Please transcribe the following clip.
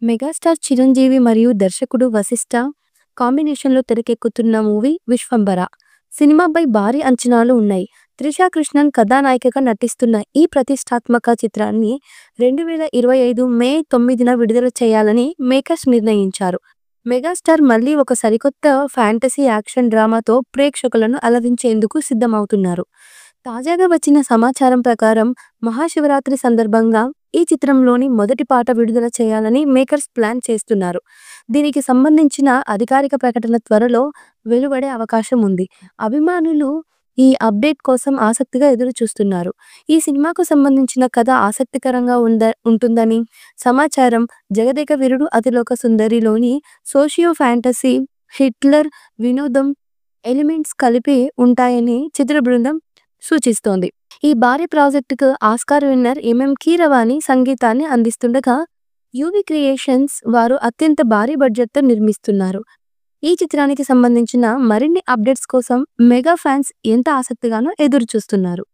Megastar Chiranjeevi మరియు దర్శకుడు వశిష్ఠ కాంబినేషన్లో తెరకెక్కుతున్న మూవీ విశ్వంబర. సినిమాపై భారీ అంచనాలు ఉన్నాయి. త్రిష కృష్ణన్ కథానాయికగా నటిస్తున్న ఈ ప్రతిష్టాత్మక చిత్రాన్ని 2025 మే 9న విడుదల చేయాలని మేకర్స్ నిర్ణయించారు. మెగాస్టార్ మళ్లీ ఒక సరికొత్త ఫ్యాంటసీ యాక్షన్ డ్రామాతో ప్రేక్షకులను అలరించేందుకు సిద్ధమవుతున్నారు. తాజాగా వచ్చిన సమాచారం ప్రకారం మహాశివరాత్రి సందర్భంగా ఈ చిత్రంలోని మొదటి పాట విడుదల చేయాలని మేకర్స్ ప్లాన్ చేస్తున్నారు. దీనికి సంబంధించిన అధికారిక ప్రకటన త్వరలో వెలువడే అవకాశం ఉంది. అభిమానులు ఈ అప్డేట్ కోసం ఆసక్తిగా ఎదురు చూస్తున్నారు. ఈ సినిమాకు సంబంధించిన కథ ఆసక్తికరంగా ఉంటుందని సమాచారం. Jagadeka Veerudu Athiloka సుందరిలోని socio fantasy, Hitler వినోదం ఎలిమెంట్స్ కలిపి ఉంటాయని చిత్ర బృందం సూచిస్తోంది. ఈ భారీ ప్రాజెక్టుకు ఆస్కార్ విన్నర్ కీరవాణి సంగీతాన్ని అందిస్తుండగా, యువి క్రియేషన్స్ వారు అత్యంత భారీ బడ్జెట్తో నిర్మిస్తున్నారు. ఈ చిత్రానికి సంబంధించిన మరిన్ని అప్డేట్స్ కోసం మెగా ఫ్యాన్స్ ఎంత ఆసక్తిగానో ఎదురు చూస్తున్నారు.